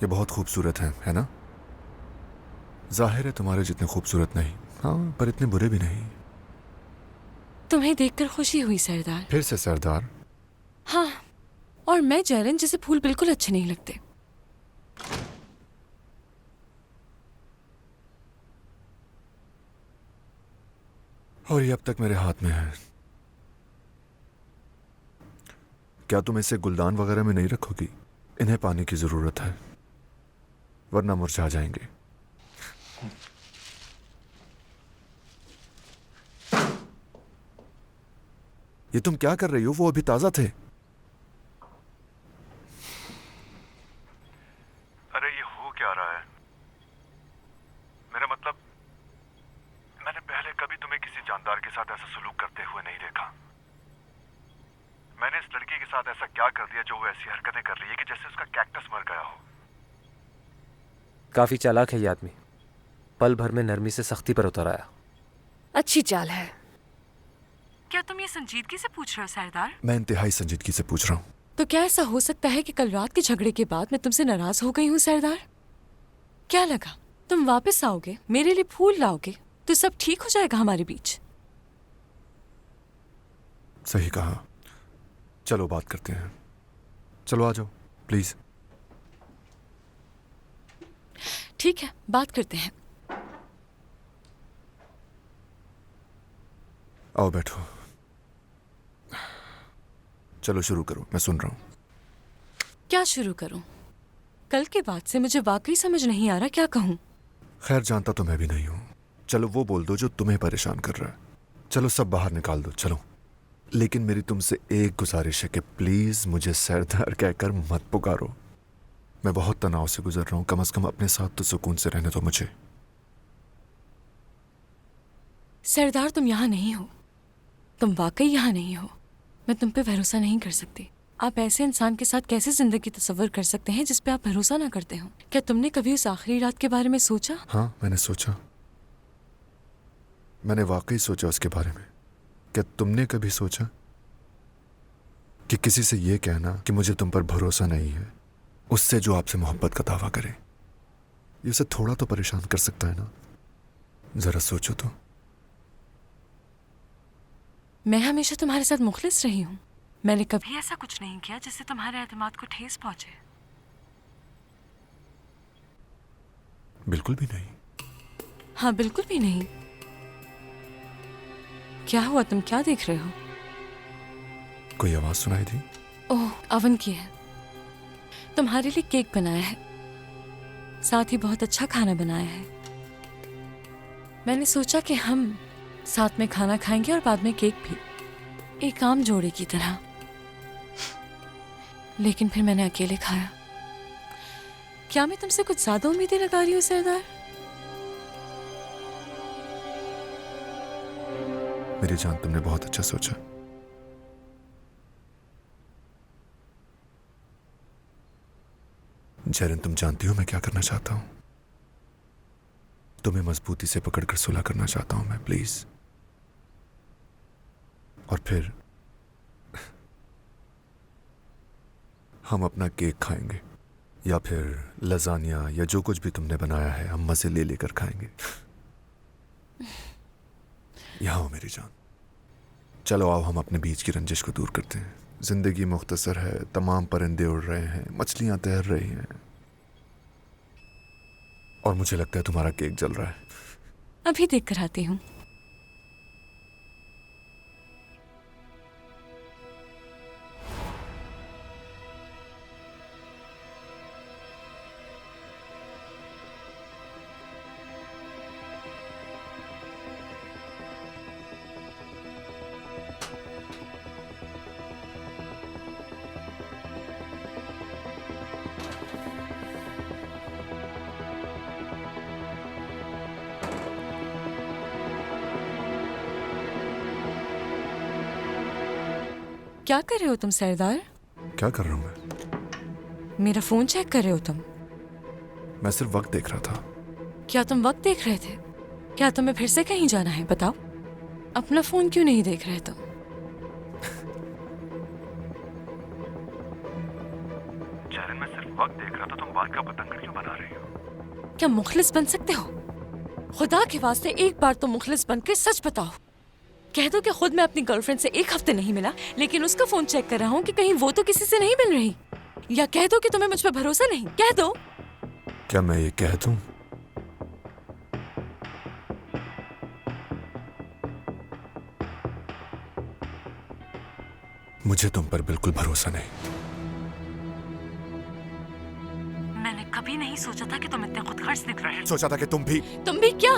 ये बहुत खूबसूरत है ना? जाहिर है तुम्हारे जितने खूबसूरत नहीं, हाँ, पर इतने बुरे भी नहीं। तुम्हें देखकर खुशी हुई सरदार। फिर से सरदार? हाँ, और मैं जैरन जैसे फूल बिल्कुल अच्छे नहीं लगते। और ये अब तक मेरे हाथ में है। क्या तुम इसे गुलदान वगैरह में नहीं रखोगी? इन्हें पानी की जरूरत है, वरना मुरझा जाएंगे। ये तुम क्या कर रही हो? वो अभी ताजा थे। अरे ये हो क्या रहा है? मेरा मतलब, मैंने पहले कभी तुम्हें किसी जानदार के साथ ऐसा सलूक करते हुए नहीं देखा। मैंने इस लड़की के साथ ऐसा क्या कर दिया जो वो ऐसी हरकतें कर रही है कि जैसे उसका कैक्टस मर गया हो। काफी चालाक है ये आदमी, पल भर में नरमी से सख्ती पर उतर आया। अच्छी चाल है। क्या तुम ये संजीदगी से पूछ रहे हो सरदार? मैं इंतहाई संजीदगी से पूछ रहा हूँ। तो क्या ऐसा हो सकता है कि कल रात के झगड़े के बाद मैं तुमसे नाराज हो गई हूँ सरदार? क्या लगा तुम वापस आओगे, मेरे लिए फूल लाओगे तो सब ठीक हो जाएगा हमारे बीच? सही कहा। चलो बात करते हैं। चलो आ जाओ प्लीज। ठीक है, बात करते हैं। आओ बैठो। चलो शुरू करो, मैं सुन रहा हूँ। क्या शुरू करूं? कल के बाद से मुझे वाकई समझ नहीं आ रहा क्या कहूं। खैर जानता तो मैं भी नहीं हूं। चलो वो बोल दो जो तुम्हें परेशान कर रहा है। चलो सब बाहर निकाल दो, चलो। लेकिन मेरी तुमसे एक गुजारिश है कि प्लीज मुझे सरदार कहकर मत पुकारो। मैं बहुत तनाव से गुजर रहा हूं, कम से कम अपने साथ तो सुकून से रहने दो मुझे। सरदार तुम यहाँ नहीं हो, तुम वाकई यहाँ नहीं हो। मैं तुम पे भरोसा नहीं कर सकती। आप ऐसे इंसान के साथ कैसे जिंदगी तस्वर कर सकते हैं जिस पे आप भरोसा ना करते हो? क्या तुमने कभी उस आखिरी रात के बारे में सोचा? हाँ मैंने सोचा, मैंने वाकई सोचा उसके बारे में। क्या तुमने कभी सोचा कि किसी से यह कहना कि मुझे तुम पर भरोसा नहीं है, उससे जो आपसे मोहब्बत का दावा करे, ये उसे थोड़ा तो परेशान कर सकता है ना? जरा सोचो तो। मैं हमेशा तुम्हारे साथ मुखलिस रही हूँ। मैंने कभी ऐसा कुछ नहीं किया जिससे तुम्हारे एतमाद को ठेस पहुंचे। बिल्कुल भी नहीं। हाँ बिल्कुल भी नहीं। क्या हुआ, तुम क्या देख रहे हो? कोई आवाज सुनाई दी? ओह, अवन की है। तुम्हारे लिए केक बनाया है, साथ ही बहुत अच्छा खाना बनाया है। मैंने सोचा कि हम साथ में खाना खाएंगे और बाद में केक भी, एक आम जोड़े की तरह। लेकिन फिर मैंने अकेले खाया। क्या मैं तुमसे कुछ ज्यादा उम्मीदें लगा रही हूँ सरदार? मेरी जान, तुमने बहुत अच्छा सोचा। जैरन, तुम जानती हो मैं क्या करना चाहता हूं? तुम्हें मजबूती से पकड़कर सुलह करना चाहता हूं मैं, प्लीज। और फिर हम अपना केक खाएंगे, या फिर लजानिया, या जो कुछ भी तुमने बनाया है हम मजे ले लेकर खाएंगे। यहां हो मेरी जान। चलो आओ, हम अपने बीच की रंजिश को दूर करते हैं। जिंदगी मुख्तसर है, तमाम परिंदे उड़ रहे हैं, मछलियां तैर रही हैं, और मुझे लगता है तुम्हारा केक जल रहा है। अभी देख कर आती हूँ। क्या कर रहे हो तुम सरदार? क्या कर रहा हूं मैं? मेरा फोन चेक कर रहे हो तुम? मैं सिर्फ वक्त देख रहा था। क्या तुम वक्त देख रहे थे? क्या तुम्हें फिर से कहीं जाना है? बताओ, अपना फोन क्यों नहीं देख रहे तुम? जैरन, मैं सिर्फ वक्त देख रहा तो तुम बाल का पतंग क्यों बना रही हो? क्या मुखलिस बन सकते हो? खुदा के वास्ते एक बार तो मुखलिस बन के सच बताओ। कह दो कि खुद मैं अपनी गर्लफ्रेंड से एक हफ्ते नहीं मिला, लेकिन उसका फोन चेक कर रहा हूँ कि कहीं वो तो किसी से नहीं मिल रही। या कह दो कि तुम्हें मुझ पर भरोसा नहीं। कह दो। क्या मैं ये कह दूं? मुझे तुम पर बिल्कुल भरोसा नहीं। मैंने कभी नहीं सोचा था कि तुम इतने खुदगर्ज दिख रहे हो। सोचा था कि तुम भी तुम भी क्या?